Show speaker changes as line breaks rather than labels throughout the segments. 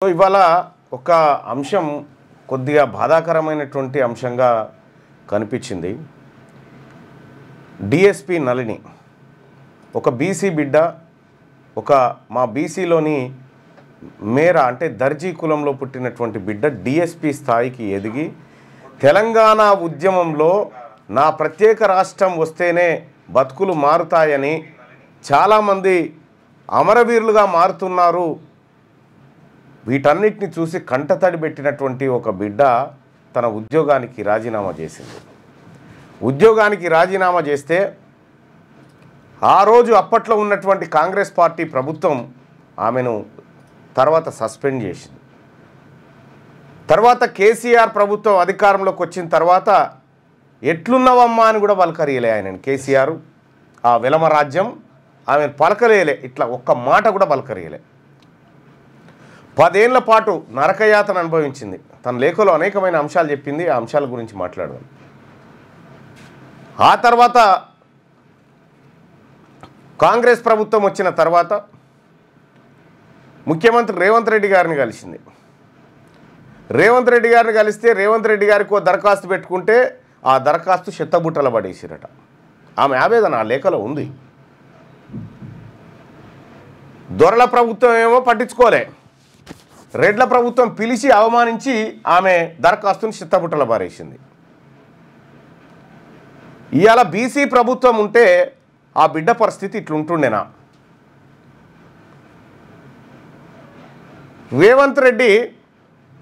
So ఇవాళ ఒక అంశం కొద్దిగా బాధాకరమైనటువంటి అంశంగా కనిపించింది. డిఎస్పి నళిని ఒక బీసీ బిడ్డ, ఒక మా బీసీలోని మేర అంటే దర్జీ కులంలో పుట్టినటువంటి బిడ్డ డిఎస్పి స్థాయికి ఎదిగి తెలంగాణ ఉద్యమంలో నా ప్రత్యేక రాష్ట్రం వస్తేనే బతుకులు మారుతాయని చాలామంది అమరవీరులుగా మారుతున్నారు. వీటన్నిటిని చూసి కంటతడి పెట్టినటువంటి ఒక బిడ్డ తన ఉద్యోగానికి రాజీనామా చేసింది. ఉద్యోగానికి రాజీనామా చేస్తే ఆ రోజు అప్పట్లో ఉన్నటువంటి కాంగ్రెస్ పార్టీ ప్రభుత్వం ఆమెను తర్వాత సస్పెండ్ చేసింది. తర్వాత కేసీఆర్ ప్రభుత్వం అధికారంలోకి వచ్చిన తర్వాత ఎట్లున్నావమ్మా అని కూడా పలకరియలే ఆయనని. కేసీఆర్ ఆ విలమ రాజ్యం ఆమెను పలకలేయలే, ఇట్లా ఒక్క మాట కూడా పలకరియలే. 10 ఏళ్ల పాటు నరకయాతన అనుభవించింది. తన లేఖలో అనేకమైన అంశాలు చెప్పింది. ఆ అంశాల గురించి మాట్లాడదాం. ఆ తర్వాత కాంగ్రెస్ ప్రభుత్వం వచ్చిన తర్వాత ముఖ్యమంత్రి రేవంత్ రెడ్డి గారిని కలిసింది. రేవంత్ రెడ్డి గారిని కలిస్తే రేవంత్ రెడ్డి గారికి ఒక దరఖాస్తు పెట్టుకుంటే ఆ దరఖాస్తు చెత్తబుట్టల పడేసిరట. ఆమె ఆవేదన ఆ లేఖలో ఉంది. దొరల ప్రభుత్వం ఏమో పట్టించుకోలే, రెడ్ల ప్రభుత్వం పిలిచి అవమానించి ఆమె దరఖాస్తుని చిత్తబుట్టల పారేసింది. ఇవాళ బీసీ ప్రభుత్వం ఉంటే ఆ బిడ్డ పరిస్థితి ఇట్లుంటుండేనా? రేవంత్ రెడ్డి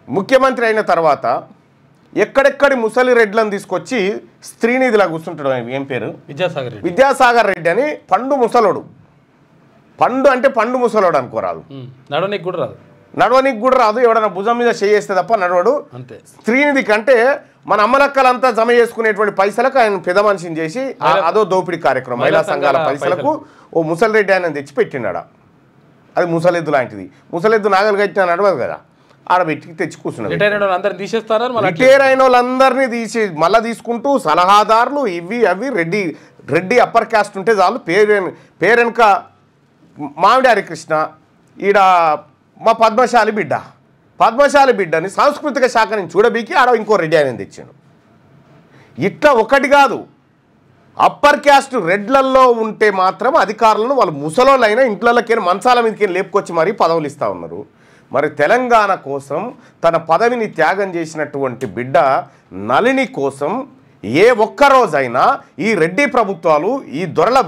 ముఖ్యమంత్రి అయిన తర్వాత ఎక్కడెక్కడి ముసలి రెడ్లను తీసుకొచ్చి స్త్రీనిధిలా కూర్చుంటాడు. ఏం పేరు? విద్యాసాగర్ రెడ్డి అని పండు ముసలోడు. పండు అంటే పండు ముసలోడు అనుకోరాదు, నడవనికి కూడా రాదు. ఎవడన్నా భుజం మీద చేయేస్తే తప్ప నడవడు. స్త్రీనిధి కంటే మన అమ్మలక్కలంతా జమ చేసుకునేటువంటి పైసలకు ఆయన పెద్ద మనిషిని చేసి అదో దోపిడీ కార్యక్రమం. మహిళా సంఘాల పైసలకు ఓ ముసలిరెడ్డి ఆయన తెచ్చి పెట్టినాడ. అది ముసలెద్దు లాంటిది. ముసలెద్దు నాగలు కట్టినా నడవదు కదా, ఆడబెట్టి తెచ్చి కూర్చున్నాడు. రిటైర్ అయిన వాళ్ళందరినీ తీసి మళ్ళీ తీసుకుంటూ సలహాదారులు ఇవి అవి రెడ్డి అప్పర్ క్యాస్ట్ ఉంటే చాలు. పేరెనక మామిడి హరికృష్ణ, ఈడ మా పద్మశాలి బిడ్డని సాంస్కృతిక శాఖ నుంచి చూడబీకి ఆడ ఇంకో రెడ్డి ఆయన తెచ్చాడు. ఇట్లా ఒకటి కాదు, అప్పర్ క్యాస్ట్ రెడ్లల్లో ఉంటే మాత్రం అధికారులను వాళ్ళు ముసలోళ్ళైనా ఇంట్లోకి మంచాల మీదకి లేపుకొచ్చి మరీ పదవులు ఇస్తూ ఉన్నారు. మరి తెలంగాణ కోసం తన పదవిని త్యాగం చేసినటువంటి బిడ్డ నళిని కోసం ఏ ఒక్కరోజైనా ఈ రెడ్డి ప్రభుత్వాలు, ఈ దొరల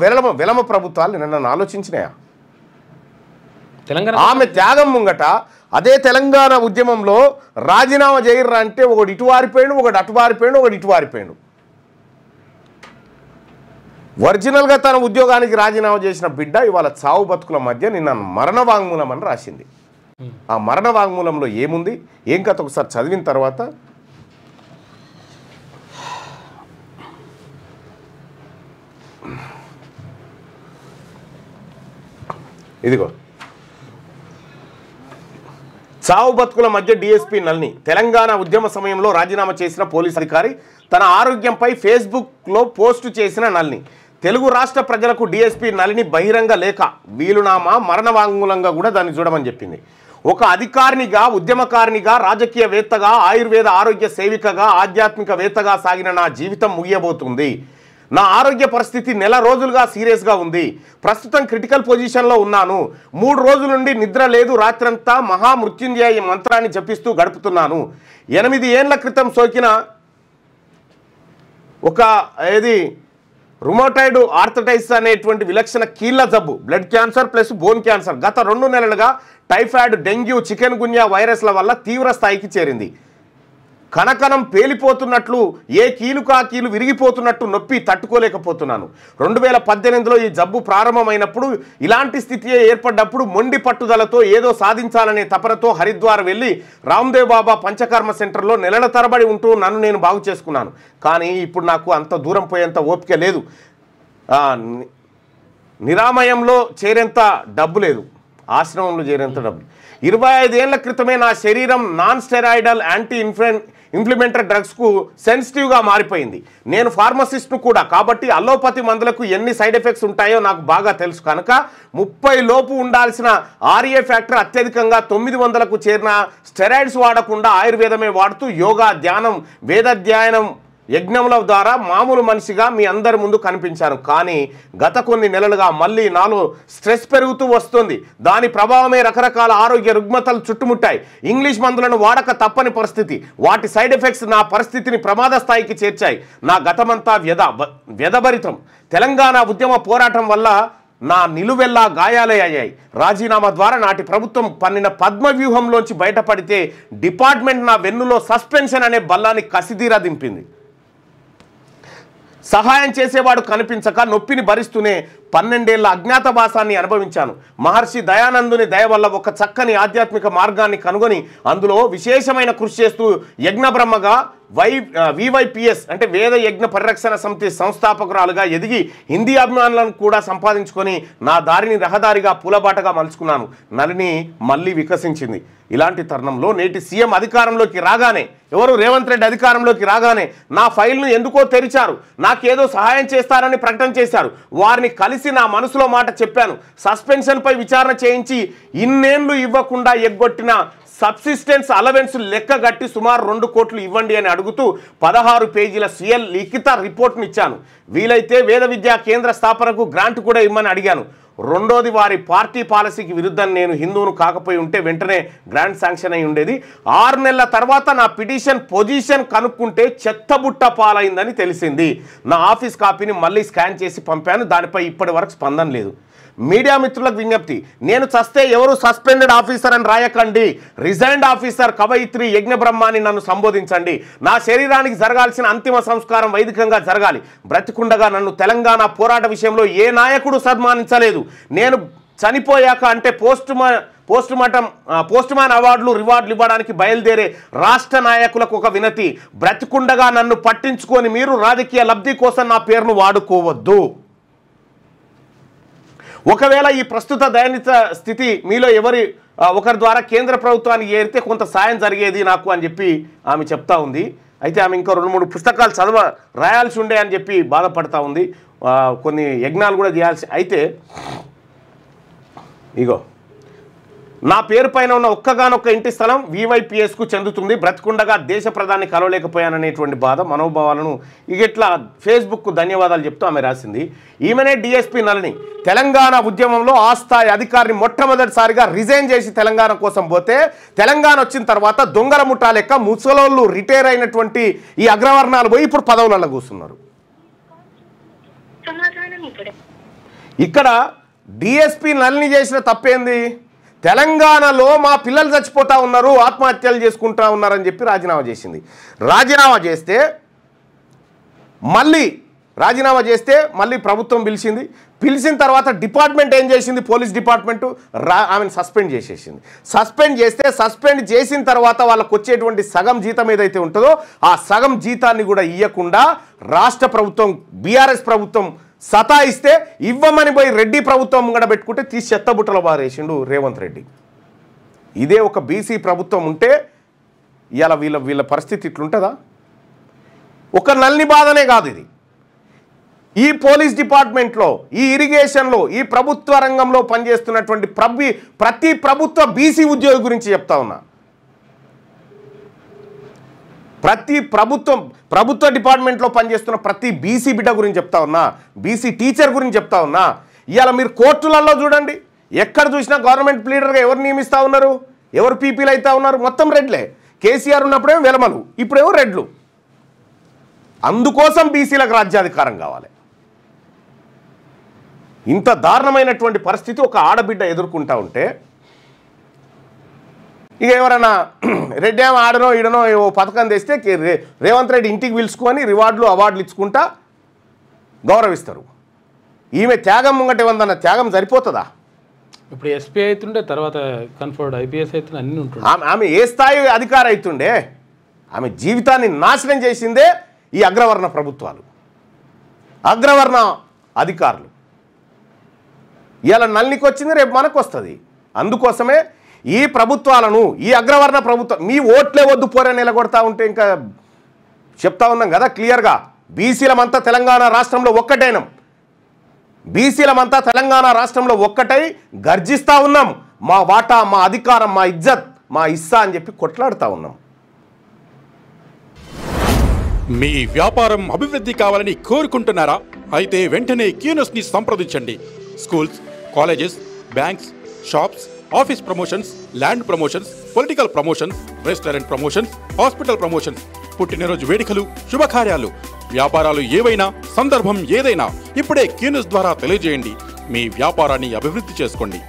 విలమ ప్రభుత్వాలు నన్ను ఆలోచించినాయా? ఆమె త్యాగం ముంగట అదే తెలంగాణ ఉద్యమంలో రాజీనామా చేయర్రా అంటే ఒకటి ఇటు వారిపోయాడు, ఒకటి అటు వారిపోయాడు, ఒకటి ఇటు వారిపోయాడు. ఒరిజినల్గా తన ఉద్యోగానికి రాజీనామా చేసిన బిడ్డ ఇవాళ చావు బతుకుల మధ్య నిన్న మరణ వాంగ్మూలం అని రాసింది. ఆ మరణ వాంగ్మూలంలో ఏముంది, ఏం కథ ఒకసారి చదివిన తర్వాత ఇదిగో. చావు బతుకుల మధ్య డిఎస్పి నళిని తెలంగాణ ఉద్యమ సమయంలో రాజీనామా చేసిన పోలీస్ అధికారి తన ఆరోగ్యంపై ఫేస్బుక్లో పోస్టు చేసిన నళిని. తెలుగు రాష్ట్ర ప్రజలకు డిఎస్పి నళిని బహిరంగ లేఖ, వీలునామా, మరణ వాంగ్మూలంగా కూడా దాన్ని చూడమని చెప్పింది. ఒక అధికారినిగా, ఉద్యమకారినిగా, రాజకీయవేత్తగా, ఆయుర్వేద ఆరోగ్య సేవికగా, ఆధ్యాత్మికవేత్తగా సాగిన నా జీవితం ముగియబోతుంది. నా ఆరోగ్య పరిస్థితి నెల రోజులుగా సీరియస్గా ఉంది. ప్రస్తుతం క్రిటికల్ పొజిషన్లో ఉన్నాను. 3 రోజుల నుండి నిద్ర లేదు. రాత్రంతా మహామృత్యుంజయ మంత్రాన్ని జపిస్తూ గడుపుతున్నాను. 8 ఏళ్ల క్రితం సోకిన ఒక రుమోటైడ్ ఆర్థరైటిస్ అనేటువంటి విలక్షణ కీళ్ల జబ్బు, blood cancer plus bone cancer గత 2 నెలలుగా టైఫాయిడ్, డెంగ్యూ, చికెన్ గున్యా వైరస్ల వల్ల తీవ్ర స్థాయికి చేరింది. కణకణం పేలిపోతున్నట్లు, ఏ కీలుకు ఆ కీలు విరిగిపోతున్నట్టు నొప్పి తట్టుకోలేకపోతున్నాను. 2018లో ఈ జబ్బు ప్రారంభమైనప్పుడు ఇలాంటి స్థితి ఏర్పడ్డప్పుడు మొండి పట్టుదలతో ఏదో సాధించాలనే తపనతో హరిద్వార్ వెళ్ళి రామ్దేవ్ బాబా పంచకర్మ సెంటర్లో నెలల తరబడి ఉంటూ నన్ను నేను బాగు చేసుకున్నాను. కానీ ఇప్పుడు నాకు అంత దూరం పోయేంత ఓపిక లేదు. నిరామయంలో చేరేంత డబ్బు లేదు, ఆశ్రమంలో చేరేంత డబ్బు. 25 ఏళ్ల క్రితమే నా శరీరం నాన్ స్టెరాయిడల్ యాంటీ ఇంప్లిమెంటెడ్ డ్రగ్స్కు సెన్సిటివ్గా మారిపోయింది. నేను ఫార్మసిస్ట్ను కూడా, కాబట్టి అలోపతి మందులకు ఎన్ని సైడ్ ఎఫెక్ట్స్ ఉంటాయో నాకు బాగా తెలుసు. కనుక 30 లోపు ఉండాల్సిన ఆర్ఏ ఫ్యాక్టర్ అత్యధికంగా 900కు చేరిన స్టెరాయిడ్స్ వాడకుండా ఆయుర్వేదమే వాడుతూ యోగా, ధ్యానం, వేదాధ్యయనం, యజ్ఞముల ద్వారా మామూలు మనిషిగా మీ అందరి ముందు కనిపించాను. కానీ గత కొన్ని నెలలుగా మళ్ళీ నాలో స్ట్రెస్ పెరుగుతూ వస్తుంది. దాని ప్రభావమే రకరకాల ఆరోగ్య రుగ్మతలు చుట్టుముట్టాయి. ఇంగ్లీష్ మందులను వాడక తప్పని పరిస్థితి. వాటి సైడ్ ఎఫెక్ట్స్ నా పరిస్థితిని ప్రమాద స్థాయికి చేర్చాయి. నా గతమంతా వ్యధభరితం. తెలంగాణ ఉద్యమ పోరాటం వల్ల నా నిలువెల్లా గాయాలే అయ్యాయి. రాజీనామా ద్వారా నాటి ప్రభుత్వం పన్నిన పద్మవ్యూహంలోంచి బయటపడితే డిపార్ట్మెంట్ నా వెన్నులో సస్పెన్షన్ అనే బల్లాన్ని కసిదీరా దింపింది. సహాయం చేసేవాడు కనిపించక నొప్పిని భరిస్తూనే 12 ఏళ్ల అజ్ఞాతవాసాన్ని అనుభవించాను. మహర్షి దయానందుని దయ వల్ల ఒక చక్కని ఆధ్యాత్మిక మార్గాన్ని కనుగొని అందులో విశేషమైన కృషి చేస్తూ యజ్ఞబ్రహ్మగా VYPS అంటే వేద యజ్ఞ పరిరక్షణ సమితి సంస్థాపకురాలుగా ఎదిగి హిందీ అభిమానులను కూడా సంపాదించుకొని నా దారిని రహదారిగా పూలబాటగా మలుచుకున్నాను. నలిని మళ్ళీ వికసించింది. ఇలాంటి తరుణంలో నేటి సీఎం అధికారంలోకి రాగానే, ఎవరు రేవంత్ రెడ్డి అధికారంలోకి రాగానే నా ఫైల్ను ఎందుకో తెరిచారు. నాకేదో సహాయం చేస్తారని ప్రకటన చేశారు. వారిని కలిసి నా మనసులో మాట చెప్పాను. సస్పెన్షన్పై విచారణ చేయించి ఇన్నేళ్లు ఇవ్వకుండా ఎగ్గొట్టిన సబ్సిస్టెన్స్ అలవెన్స్ లెక్కగట్టి సుమారు 2 కోట్లు ఇవ్వండి అని అడుగుతూ 16 పేజీల స్వీయ లిఖిత రిపోర్ట్ను ఇచ్చాను. వీలైతే వేద విద్యా కేంద్ర స్థాపనకు గ్రాంట్ కూడా ఇమ్మని అడిగాను. రెండోది, వారి పార్టీ పాలసీకి విరుద్ధం నేను హిందువును కాకపోయి ఉంటే వెంటనే గ్రాంట్ శాంక్షన్ అయి ఉండేది. 6 నెలల తర్వాత నా పిటిషన్ పొజిషన్ కనుక్కుంటే చెత్తబుట్ట పాలైందని తెలిసింది. నా ఆఫీస్ కాపీని మళ్ళీ స్కాన్ చేసి పంపాను. దానిపై ఇప్పటి వరకు స్పందన లేదు. మీడియా మిత్రులకు విజ్ఞప్తి, నేను చస్తే ఎవరు సస్పెండెడ్ ఆఫీసర్ అని రాయకండి. రిజైన్డ్ ఆఫీసర్ కవయిత్రి యజ్ఞబ్రహ్మాని నన్ను సంబోధించండి. నా శరీరానికి జరగాల్సిన అంతిమ సంస్కారం వైదికంగా జరగాలి. బ్రతికుండగా నన్ను తెలంగాణ పోరాట విషయంలో ఏ నాయకుడు సన్మానించలేదు. నేను చనిపోయాక అంటే పోస్ట్ మ్యాన్ అవార్డులు రివార్డులు ఇవ్వడానికి బయలుదేరే రాష్ట్ర నాయకులకు ఒక వినతి, బ్రతికుండగా నన్ను పట్టించుకొని మీరు రాజకీయ లబ్ధి కోసం నా పేరును వాడుకోవద్దు. ఒకవేళ ఈ ప్రస్తుత దయనీయ స్థితి మీలో ఒకరి ద్వారా కేంద్ర ప్రభుత్వానికి ఏరితే కొంత సాయం జరిగేది నాకు అని చెప్పి ఆమె చెప్తా ఉంది. అయితే ఆమె ఇంకా 2-3 పుస్తకాలు రాయాల్సి ఉండే అని చెప్పి బాధపడతా ఉంది. కొన్ని యజ్ఞాలు కూడా చేయాల్సి. అయితే ఇగో, నా పేరు పైన ఉన్న ఒక్కగానొక్క ఇంటి స్థలం VYPSకు చెందుతుంది. బ్రతికుండగా దేశ ప్రధాని కలవలేకపోయాననేటువంటి బాధ మనోభావాలను ఇట్లా ఫేస్బుక్కు ధన్యవాదాలు చెప్తూ ఆమె రాసింది. ఈమెనే DSP నళిని. తెలంగాణ ఉద్యమంలో ఆ స్థాయి అధికారిని మొట్టమొదటిసారిగా రిజైన్ చేసి తెలంగాణ కోసం పోతే, తెలంగాణ వచ్చిన తర్వాత దొంగల ముఠా లెక్క ముసలోళ్ళు రిటైర్ అయినటువంటి ఈ అగ్రవర్ణాలు పోయి ఇప్పుడు పదవులలో కూర్చున్నారు. ఇక్కడ DSP నళిని చేసిన తప్పేంది? తెలంగాణలో మా పిల్లలు చచ్చిపోతూ ఉన్నారు, ఆత్మహత్యలు చేసుకుంటూ ఉన్నారని చెప్పి రాజీనామా చేసింది. రాజీనామా చేస్తే మళ్ళీ ప్రభుత్వం పిలిచిన తర్వాత డిపార్ట్మెంట్ ఏం చేసింది? పోలీస్ డిపార్ట్మెంటు ఆమెను సస్పెండ్ చేసేసింది. సస్పెండ్ చేసిన తర్వాత వాళ్ళకు వచ్చేటువంటి సగం జీతం ఏదైతే ఉంటుందో ఆ సగం జీతాన్ని కూడా ఇవ్వకుండా రాష్ట్ర ప్రభుత్వం, BRS ప్రభుత్వం సతాయిస్తే ఇవ్వమని పోయి రెడ్డి ప్రభుత్వం ముంగడ పెట్టుకుంటే తీసి చెత్తబుట్టలో బారేసిండు రేవంత్ రెడ్డి. ఇదే ఒక BC ప్రభుత్వం ఉంటే ఇవాళ వీళ్ళ పరిస్థితి ఇట్లుంటుందా? ఒక నల్ని బాధనే కాదు ఇది. ఈ పోలీస్ డిపార్ట్మెంట్లో, ఈ ఇరిగేషన్లో, ఈ ప్రభుత్వ రంగంలో పనిచేస్తున్నటువంటి ప్రతి ప్రభుత్వ BC ఉద్యోగి గురించి చెప్తా ఉన్నా. ప్రతి ప్రభుత్వ డిపార్ట్మెంట్లో పనిచేస్తున్న ప్రతి BC బిడ్డ గురించి చెప్తా ఉన్నా, BC టీచర్ గురించి చెప్తా ఉన్నా. ఇవాళ మీరు కోర్టులలో చూడండి, ఎక్కడ చూసినా గవర్నమెంట్ లీడర్గా ఎవరు నియమిస్తూ ఉన్నారు, ఎవరు పీపీలు అవుతా ఉన్నారు? మొత్తం రెడ్లే. కేసీఆర్ ఉన్నప్పుడేమో వెలమలు, ఇప్పుడేమో రెడ్లు. అందుకోసం BCలకు రాజ్యాధికారం కావాలి. ఇంత దారుణమైనటువంటి పరిస్థితి ఒక ఆడబిడ్డ ఎదుర్కొంటా ఉంటే ఇక ఎవరైనా రెడ్డి ఏమో ఆడనో ఈడనో ఓ పథకం తెస్తే రేవంత్ రెడ్డి ఇంటికి పిలుచుకొని రివార్డులు అవార్డులు ఇచ్చుకుంటా గౌరవిస్తారు. ఈమె త్యాగం ముంగట ఏమన్నా త్యాగం సరిపోతుందా?
ఇప్పుడు SP అవుతుండే, తర్వాత కన్ఫర్డ్ IPS అవుతుండే, అన్నీ ఉంటుండే.
ఆమె ఏ స్థాయి అధికారి అవుతుండే? ఆమె జీవితాన్ని నాశనం చేసిందే ఈ అగ్రవర్ణ ప్రభుత్వాలు, అగ్రవర్ణ అధికారులు. ఇవాళ నల్లికి వచ్చింది, రేపు మనకు వస్తుంది. అందుకోసమే ఈ ప్రభుత్వాలను, ఈ అగ్రవర్ణ ప్రభుత్వం మీ ఓట్లే వద్దు పోరని నిలగొడతా ఉంటే ఇంకా చెప్తా ఉన్నాం కదా క్లియర్గా. బీసీలమంతా తెలంగాణ రాష్ట్రంలో ఒక్కటైనం, బీసీలమంతా తెలంగాణ రాష్ట్రంలో ఒక్కటై గర్జిస్తూ ఉన్నాం. మా వాటా, మా అధికారం, మా ఇజ్జత్, మా ఇస్సా అని చెప్పి కొట్లాడుతూ ఉన్నాం.
మీ వ్యాపారం అభివృద్ధి కావాలని కోరుకుంటున్నారా? అయితే వెంటనే క్యూనస్ని సంప్రదించండి. Schools, colleges, banks, shops, office promotions, land promotions, political promotions, restaurant promotions, hospital promotions, పుట్టినరోజు వేడుకలు, శుభకార్యాలు, వ్యాపారాలు ఏవైనా, సందర్భం ఏదైనా ఇప్పుడే క్యూనస్ ద్వారా తెలియజేయండి. మీ వ్యాపారాన్ని అభివృద్ధి చేసుకోండి.